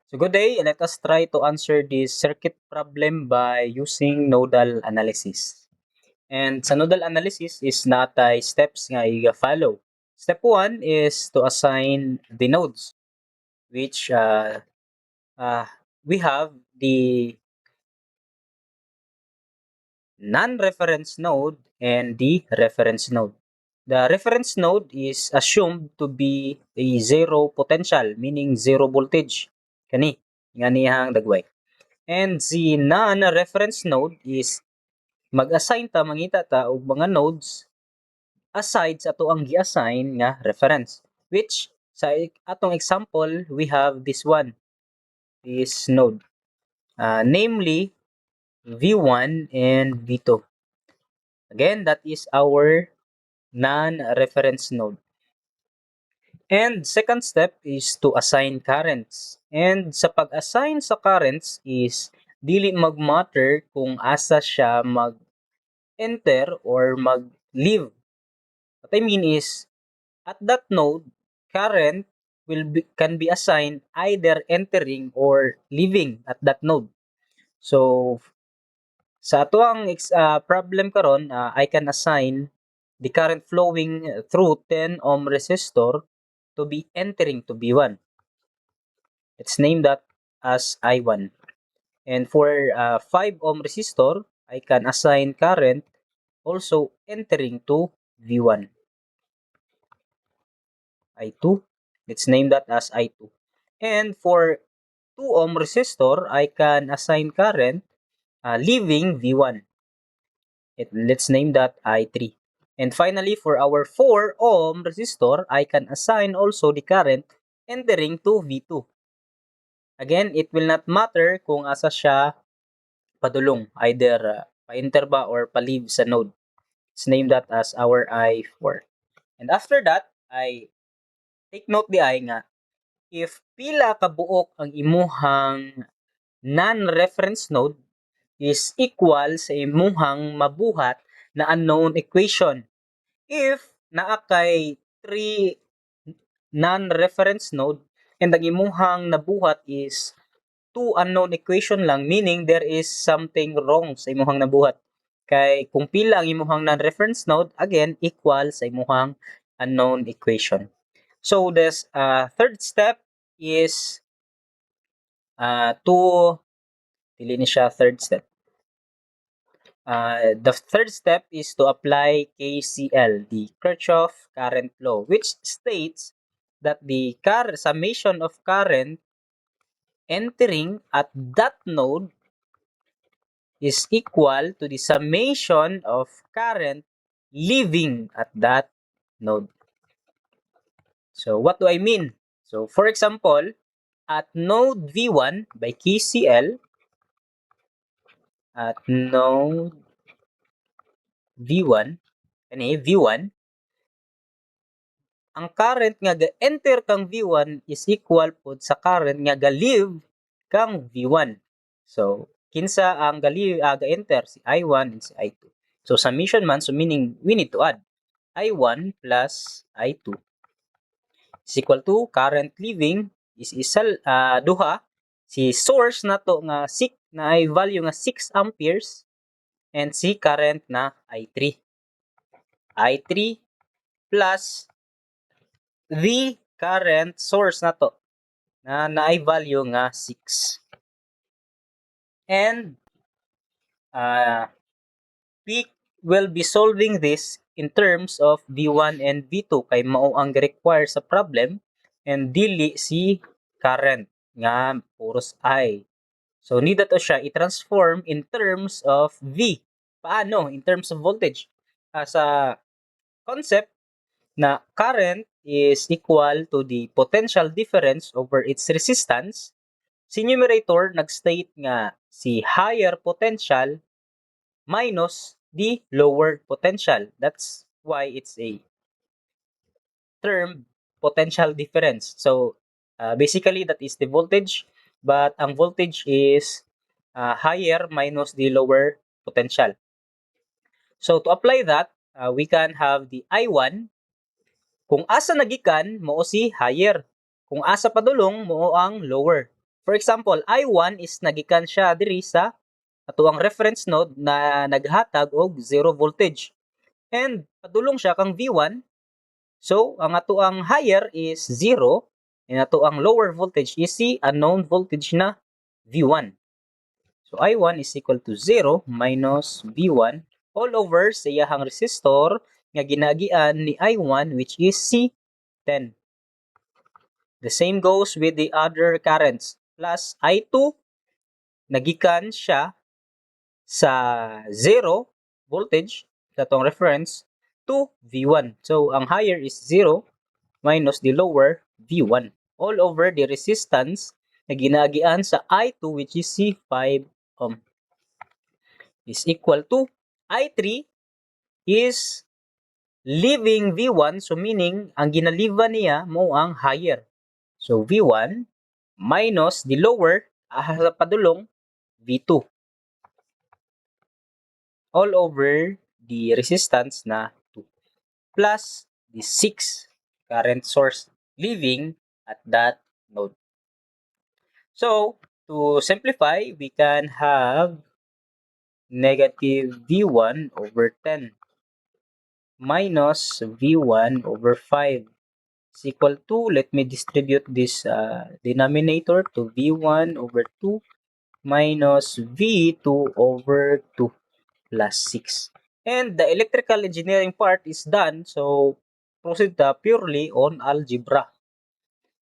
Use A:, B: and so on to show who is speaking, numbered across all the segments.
A: So good day, let us try to answer this circuit problem by using nodal analysis. And sa nodal analysis is natay steps nga i-follow. Step 1 is to assign the nodes, which uh, we have the non-reference node and the reference node. The reference node is assumed to be a zero potential, meaning zero voltage. Kani, nga niyang dagway. And the non-reference node is mag-assign ta, mangita ta og mga nodes aside sa ato ang gi-assign nga reference. Which, sa atong example, we have this one, this node. Namely, V1 and V2. Again, that is our non-reference node. And second step is to assign currents. And sa pag-assign sa currents is dili mag-matter kung asa siya mag-enter or mag-leave. What I mean is, at that node, current can be assigned either entering or leaving at that node. So, sa ato ang problem karon, I can assign the current flowing through 10 ohm resistor to be entering to B1. Let's name that as I1. And for 5 ohm resistor, I can assign current also entering to V1. I2. Let's name that as I2. And for 2 ohm resistor, I can assign current leaving V1. Let's name that I3. And finally, for our 4 ohm resistor, I can assign also the current entering to V2. Again, it will not matter kung asa siya padulong, either pa-enter ba or pa-leave sa node. Let's name that as our I4. And after that, I take note di ay nga, if pila ka buok ang imuhang non-reference node is equal sa imuhang mabuhat na unknown equation. If naa kay 3 non-reference node and ang imuhang nabuhat is 2 unknown equation lang, meaning there is something wrong sa imuhang nabuhat. Kay kung pila ang imuhang non-reference node, again, equal sa imuhang unknown equation. So this third step is dili ni siya third step. The third step is to apply KCL, the Kirchhoff current law, which states that the summation of current entering at that node is equal to the summation of current leaving at that node. So what do I mean? So for example, at node V1 by KCL, at node V1, V1, ang current nga ga-enter kang V1 is equal po sa current nga ga-leave kang V1. So, kinsa ang ga-enter? Si I1 and si I2. So, summation man, so meaning we need to add I1 plus I2 is equal to current leaving is duha, si source na to nga na ay value nga 6 amperes and si current na I3. I3 plus the current source na to na naay value nga 6. And we will be solving this in terms of V1 and V2 kay mao ang require sa problem and dili si current nga puros I. So need to siya i-transform in terms of V. Paano? In terms of voltage. Sa concept na current is equal to the potential difference over its resistance, si numerator nag-state nga si higher potential minus the lower potential. That's why it's a term potential difference. So basically that is the voltage, but ang voltage is higher minus the lower potential. So to apply that, we can have the I1. Kung asa nagikan, mao si higher. Kung asa padulong, mao ang lower. For example, I1 is nagikan siya diri sa atuang reference node na naghatag og 0 voltage. And padulong siya kang V1. So, ang atuang higher is 0 and atuang lower voltage is si unknown voltage na V1. So, I1 is equal to 0 minus V1 all over sa iyahang resistor nga ginagian ni I1 which is C10. The same goes with the other currents. Plus I2, nagikan siya sa 0 voltage sa tong reference to V1. So, ang higher is 0 minus the lower V1 all over the resistance na ginagian sa I2 which is C5 ohm is equal to I3 is leaving V1, so meaning ang ginaliva niya mo ang higher. So V1 minus the lower sa padulong V2 all over the resistance na 2 plus the 6 current source leaving at that node. So to simplify, we can have negative V1 over 10 minus V1 over 5 is equal to, let me distribute this denominator to V1 over 2 minus V2 over 2 plus 6. And the electrical engineering part is done, so proceed purely on algebra.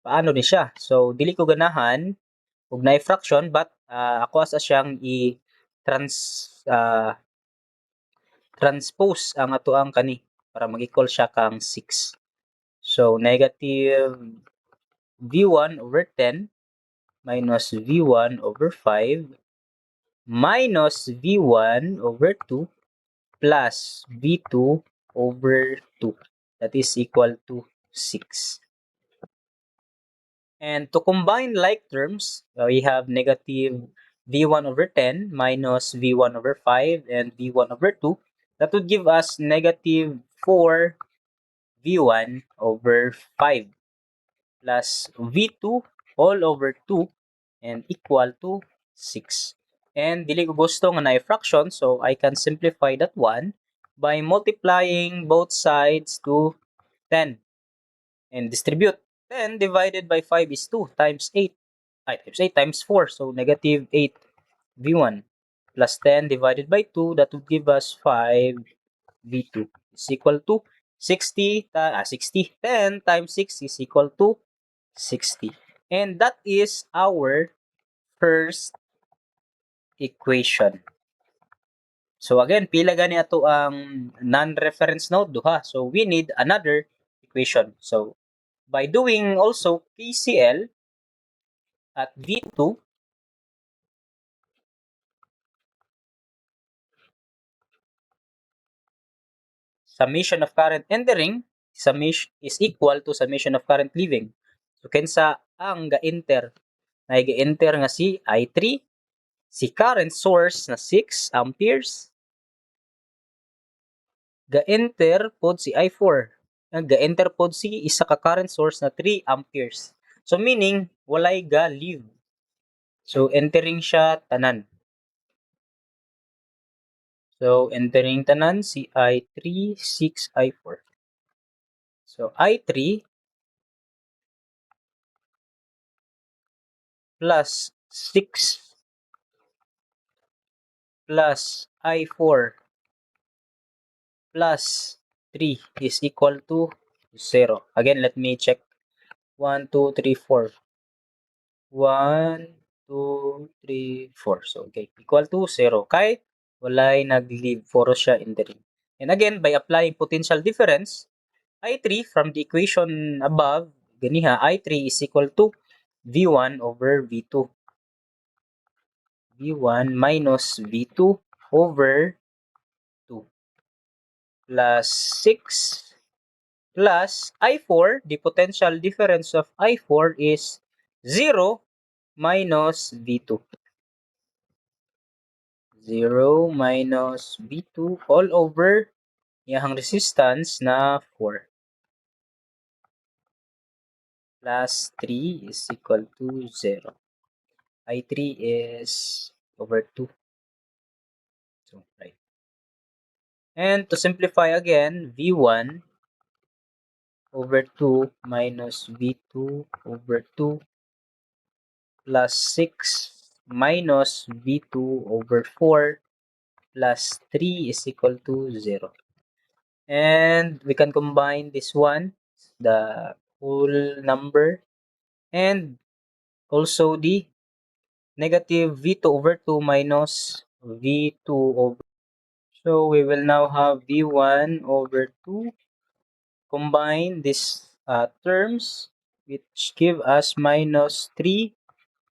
A: Paano ni siya? So, dili ko ganahan og na fraction but ako asa siyang uh, transpose ang atoang kani para mag-equal siya kang 6. So, negative V1 over 10 minus V1 over 5 minus V1 over 2 plus V2 over 2. That is equal to 6. And to combine like terms, we have negative V1 over 10 minus V1 over 5 and V1 over 2. That would give us negative 4 V1 over 5 plus V2 all over 2 and equal to 6. And dili ko gusto nga na fraction, so I can simplify that one by multiplying both sides to 10 and distribute. 10 divided by 5 is 2 times 8. Times 8 times 4, so negative 8 V1 plus 10 divided by 2, that would give us 5 V2 is equal to 60, 10 times 6 is equal to 60. And that is our first equation. So again, pila gani ato ang non-reference node duha. So we need another equation. So by doing also KCL at V2, summation of current entering summation is equal to summation of current leaving. So kinsa ang ga-enter? Ay ga-enter nga si I3, si current source na 6 amperes, ga-enter pod si I4. Ga-enter pod si isa ka current source na 3 amperes. So meaning walay ga-leave. So entering siya tanan. So entering tanan si I3, 6, I4. So I3 plus 6 plus I4 plus 3 is equal to 0. Again, let me check. 1, 2, 3, 4. 1, 2, 3, 4. So, okay. Equal to 0. Kay walay nag-leave. Puro siya entering. And again, by applying potential difference, I3 from the equation above, ganiha, I3 is equal to V1 over V2. V1 minus V2 over 2 plus 6 plus I4, the potential difference of I4 is 0 minus V2. 0 minus V2 all over yung resistance na 4 plus 3 is equal to 0. I3 is over 2. So, right. And to simplify again, V1 over 2 minus V2 over 2 plus 6 minus V2 over 4 plus 3 is equal to 0. And we can combine this one, the whole number, and also the negative V2 over 2 minus V2 over. So we will now have V1 over 2. Combine these terms, which give us minus 3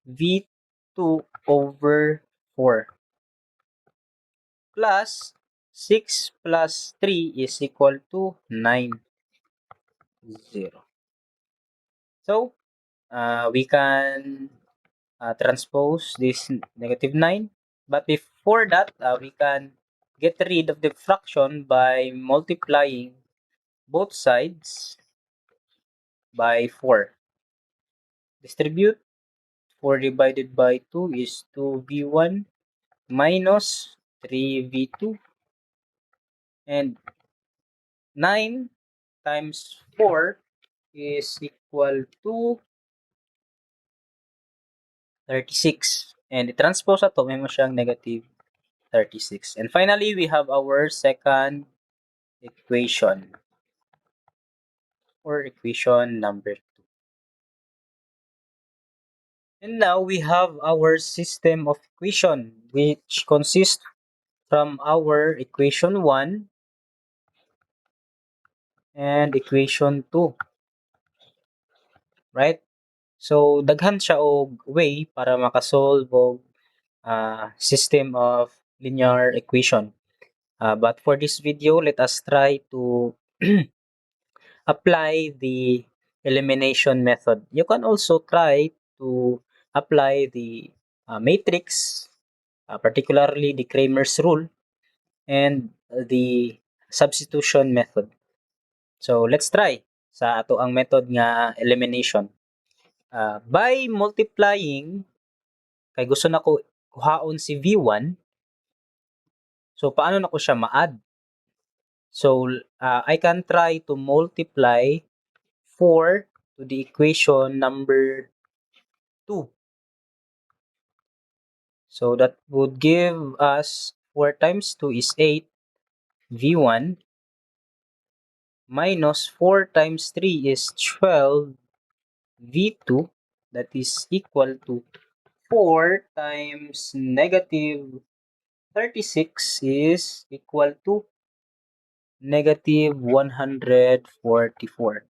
A: V2 over 4 plus 6 plus 3 is equal to 9, 0. So, we can transpose this negative 9. But before that, we can get rid of the fraction by multiplying both sides by 4. Distribute 4 divided by 2 is 2v1 minus 3v2, and 9 times 4 is equal to 36. And i-transpose ato, may mo siyang negative 36. And finally, we have our second equation, or equation number 2. And now we have our system of equation, which consists from our equation 1 and equation 2, right? So daghan siya og way para makasolve og system of linear equation. But for this video, let us try to apply the elimination method. You can also try to apply the matrix, particularly the Cramer's rule and the substitution method. So let's try sa ato ang method nga elimination. By multiplying, kay gusto na ko kuhaon si V1, so paano na ko siya ma-add? So I can try to multiply 4 to the equation number 2. So that would give us 4 times 2 is 8 V1 minus 4 times 3 is 12 V2, that is equal to 4 times negative 36 is equal to negative 144.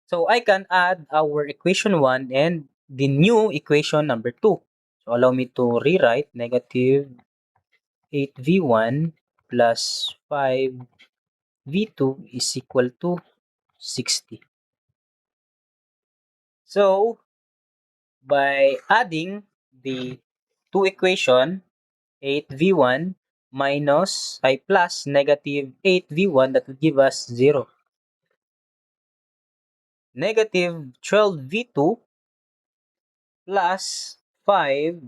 A: So I can add our equation 1 and the new equation number 2. So allow me to rewrite negative 8v1 plus 5v2 is equal to 60. So by adding the two equation, 8v1 minus plus negative 8v1, that would give us 0. Negative 12v2 plus 5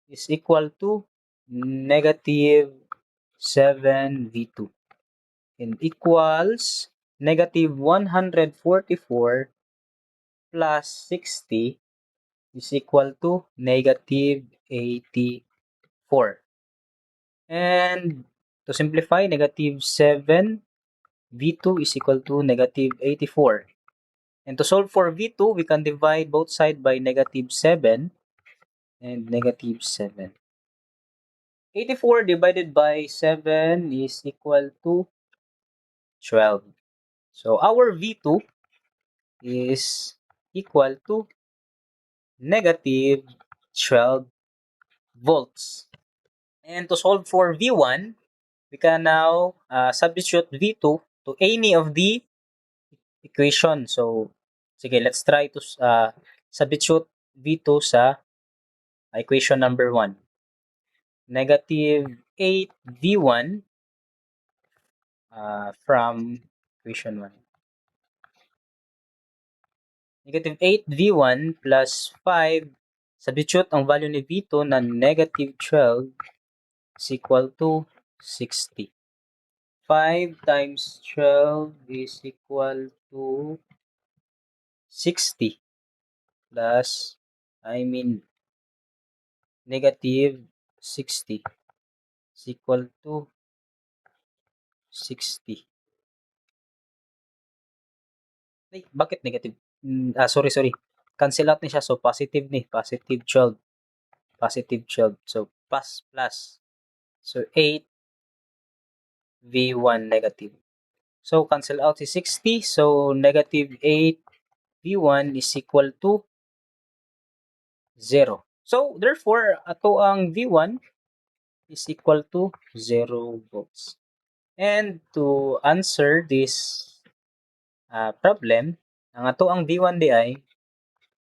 A: is equal to negative 7v2 and equals negative 144 plus 60 is equal to negative 84. And to simplify, negative 7 V2 is equal to negative 84. And to solve for V2, we can divide both sides by negative 7 and negative 7. 84 divided by 7 is equal to 12. So our V2 is equal to negative 12 volts. And to solve for V1, we can now substitute V2 to any of the equation. So, sige, let's try to substitute V2 sa equation number 1. Negative 8V1 from equation 1. Negative 8 V1 plus 5. Substitute ang value ni V2 na negative 12 is equal to 60. 5 times 12 is equal to 60 plus, negative 60 is equal to 60. Ay, bakit negative? Sorry. Cancel out ni siya. So, positive ni. Positive 12. Positive 12. So, plus. So, 8 V1 negative. So, cancel out si 60. So, negative 8 V1 is equal to 0. So, therefore, ato ang V1 is equal to 0 volts. And to answer this problem, ang ato ang V1 di ay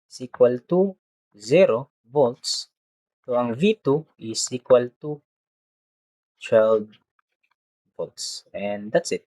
A: is equal to 0 volts. So, ang V2 is equal to 12 volts. And that's it.